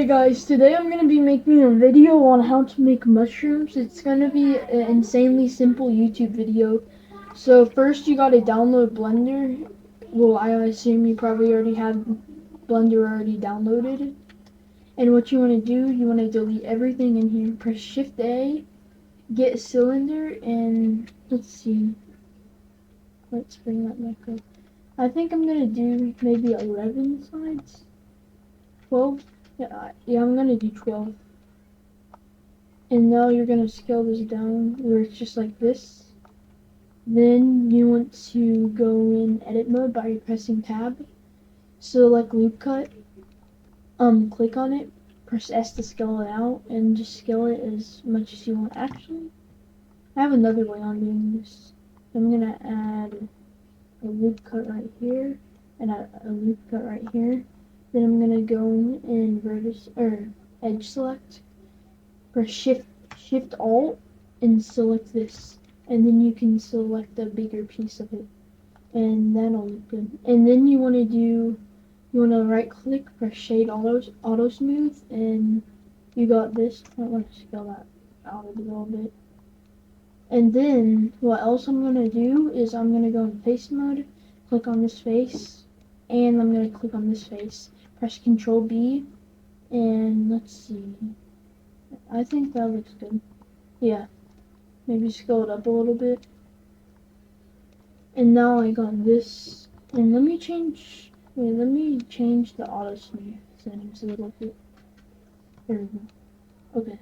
Okay guys, today I'm going to be making a video on how to make mushrooms. It's going to be an insanely simple YouTube video. So first you got to download Blender. Well, I assume you probably already have Blender already downloaded. And what you want to do, you want to delete everything in here. Press Shift A, get a cylinder, and let's see. Let's bring that back up. I think I'm going to do maybe 11 sides. 12? Yeah, I'm going to do 12. And now you're going to scale this down where it's just like this. Then you want to go in edit mode by pressing tab. Select loop cut. Click on it. Press S to scale it out and just scale it as much as you want. Actually, I have another way on doing this. I'm going to add a loop cut right here and a loop cut right here. Then I'm going to go in vertex or edge select. Press Shift Alt and select this, and then you can select a bigger piece of it, and that'll look good. And then you want to right click, press Shade Auto Smooth, and you got this. I want to scale that out a little bit. And then what else I'm gonna do is I'm gonna go in face mode, click on this face, and I'm gonna click on this face. Press Control B, and let's see. I think that looks good. Yeah, maybe scale it up a little bit. And now I got this. And let me change the auto smooth settings a little bit. There we go. Okay.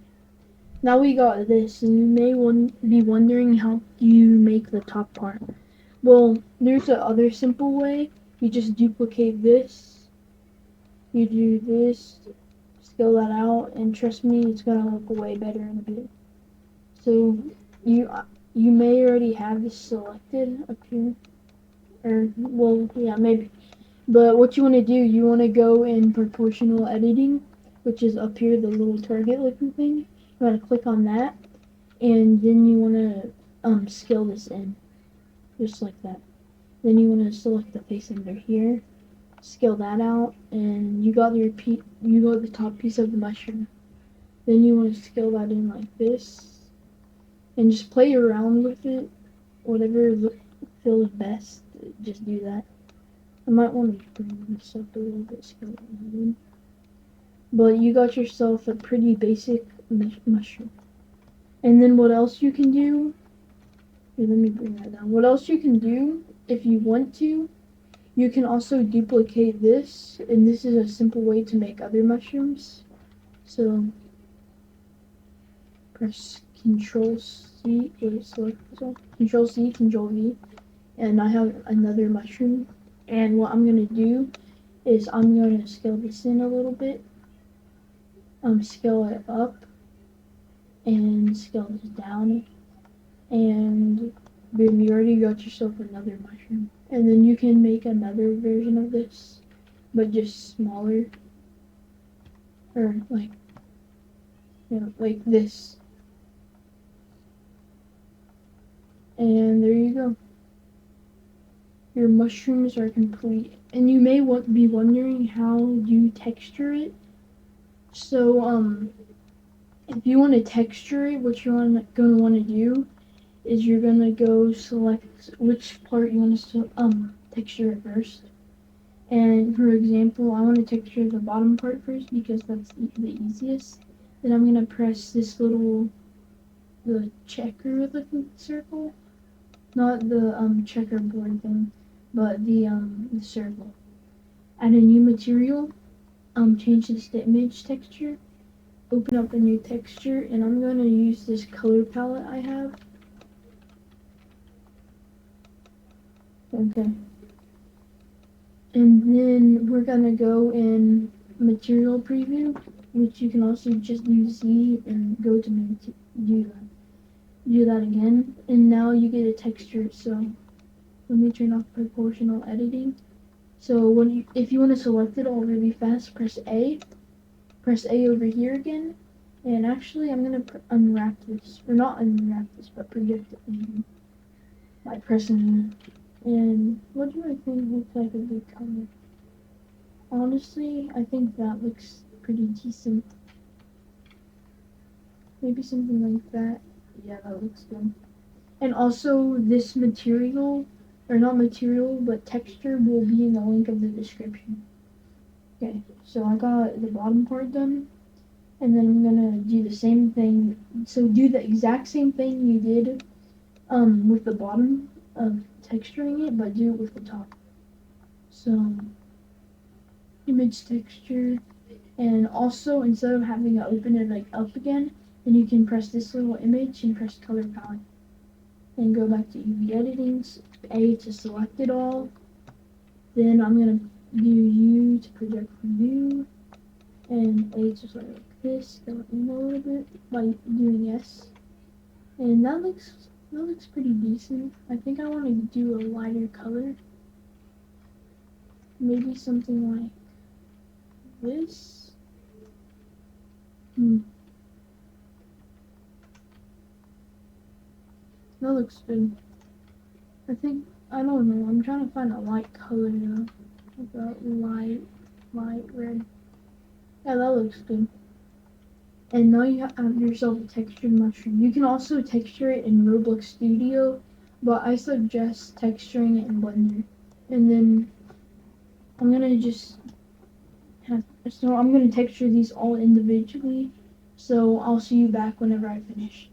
Now we got this, and you may be wondering how you make the top part. Well, there's the other simple way. You just duplicate this. You do this, scale that out, and trust me, it's gonna look way better in a bit. So you may already have this selected up here, or well, yeah, maybe. But what you want to do, you want to go in proportional editing, which is up here, the little target looking thing. You want to click on that, and then you want to scale this in, just like that. Then you want to select the face under here, scale that out, and you got the top piece of the mushroom. Then you want to scale that in like this. And just play around with it. Whatever feels best, just do that. I might want to bring this up a little bit, scale it in. But you got yourself a pretty basic mushroom. And then what else you can do? Here, let me bring that down. What else you can do, if you want to, you can also duplicate this. And this is a simple way to make other mushrooms. So, press Control C, select this one. Control C, Control V, and I have another mushroom. And what I'm gonna do is I'm gonna scale this in a little bit. Scale it up and scale this down, and boom, you already got yourself another mushroom. And then you can make another version of this, but just smaller, or like, like this. And there you go. Your mushrooms are complete. And you may be wondering how you texture it. So, if you want to texture it, what you're going to want to do is you're going to go select which part you want to texture it first. And for example, I want to texture the bottom part first because that's the easiest. Then I'm going to press this the checker looking circle. Not the checkerboard thing, but the circle. Add a new material, change this to image texture, open up a new texture, and I'm going to use this color palette I have. Okay. And then we're going to go in material preview, which you can also just use Z and go to do that. Do that again, and now you get a texture. So let me turn off proportional editing. So if you want to select it all really fast, press A over here again, and actually I'm gonna unwrap this, or not unwrap this, but project it by pressing it. And what do I think looks like a good color? Honestly, I think that looks pretty decent. Maybe something like that. Yeah, that looks good. And also, this material, or not material, but texture will be in the link of the description. Okay, so I got the bottom part done, and then I'm gonna do the same thing. So do the exact same thing you did with the bottom of texturing it, but do it with the top. So image texture, and also instead of having to open it like up again, then you can press this little image and press color palette. And go back to UV editing, A to select it all. Then I'm gonna do U to project view, and A to sort of like this, go in a little bit by doing S. And that looks pretty decent. I think I want to do a lighter color. Maybe something like this. That looks good. I don't know, I'm trying to find a light color though. Like a light red. Yeah, that looks good. And now you have yourself a textured mushroom. You can also texture it in Roblox Studio, but I suggest texturing it in Blender. And then I'm gonna I'm gonna texture these all individually. So I'll see you back whenever I finish.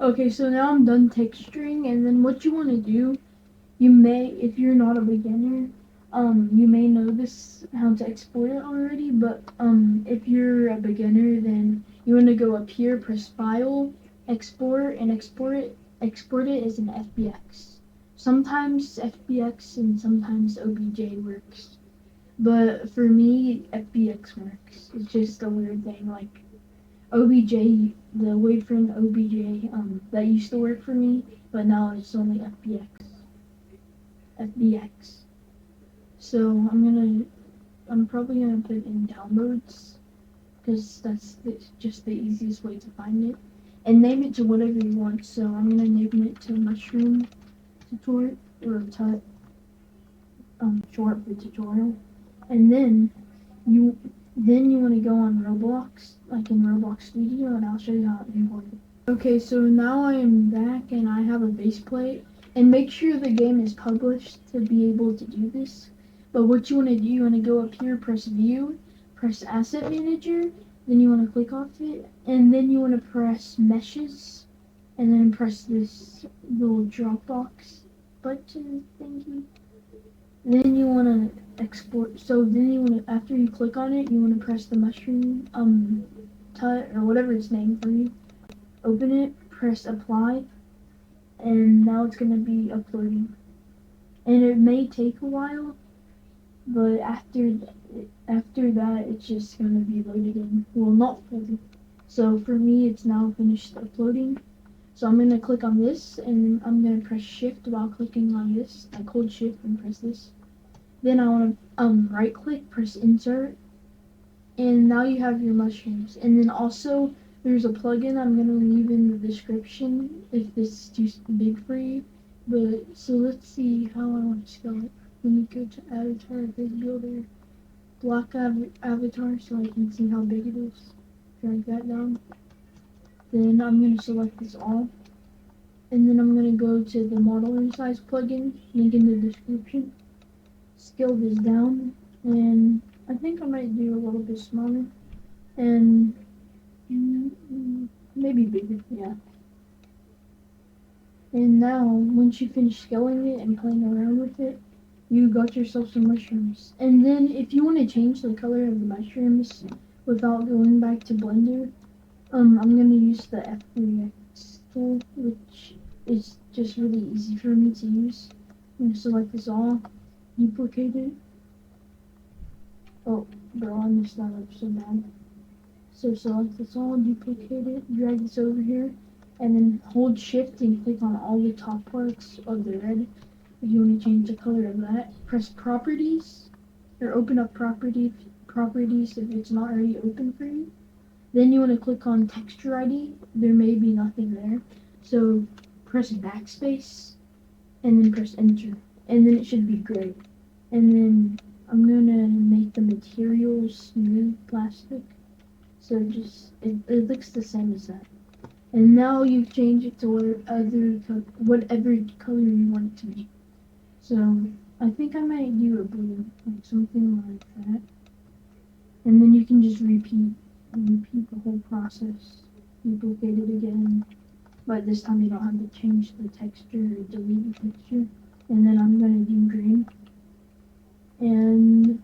Okay, so now I'm done texturing, and then what you want to do, you may, if you're not a beginner, you may know this how to export it already, but if you're a beginner, then you want to go up here, press File, Export, and export it. Export it as an FBX. Sometimes FBX and sometimes OBJ works, but for me, FBX works. It's just a weird thing, like OBJ, the wavefront OBJ, that used to work for me, but now it's only FBX. So I'm probably gonna put it in downloads, because just the easiest way to find it. And name it to whatever you want, so I'm gonna name it to mushroom tutorial, or short for tutorial. And you you want to go on Roblox, like in Roblox Studio, and I'll show you how to import it. Okay, so now I am back and I have a base plate. And make sure the game is published to be able to do this. But what you want to do, you want to go up here, press View, press Asset Manager, then you want to click off it, and then you want to press Meshes, and then press this little Dropbox button thingy. Then you want to export. So then you want to, after you click on it, you want to press the mushroom tut or whatever it's named for you. Open it, press apply, and now it's gonna be uploading. And it may take a while, but after that, it's just gonna be loaded in. Well, not fully. So for me, it's now finished uploading. So I'm gonna click on this, and I'm gonna press Shift while clicking on this. I hold Shift and press this. Then I want to right click, press Insert, and now you have your mushrooms. And then also there's a plugin I'm gonna leave in the description if this is too big for you. But so let's see how I want to scale it. Let me go to Avatar, Big Builder, Block Avatar, so I can see how big it is. Drag that down. Then I'm gonna select this all, and then I'm gonna go to the Model Resize plugin, link in the description. Scale this down, and I think I might do a little bit smaller, and maybe bigger, yeah. And now, once you finish scaling it and playing around with it, you got yourself some mushrooms. And then if you want to change the color of the mushrooms without going back to Blender, I'm gonna use the F3X tool, which is just really easy for me to use. I'm gonna select this all, duplicate it. Oh, bro, I messed that up so bad. So select this all, duplicate it, drag this over here, and then hold shift and click on all the top parts of the red. If you want to change the color of that, press properties, or open up properties if it's not already open for you. Then you want to click on texture ID. There may be nothing there. So press backspace and then press enter. And then it should be gray. And then I'm going to make the material smooth plastic. So it looks the same as that. And now you change it to whatever color you want it to be. So I think I might do a blue, like something like that. And then you can just repeat the whole process. Duplicate it again. But this time you don't have to change the texture or delete the texture. And then I'm gonna do green. And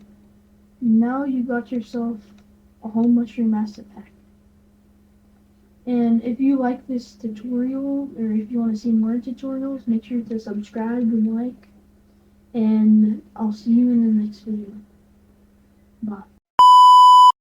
now you got yourself a whole mushroom asset pack. And if you like this tutorial, or if you want to see more tutorials, make sure to subscribe and like. And I'll see you in the next video. Bye.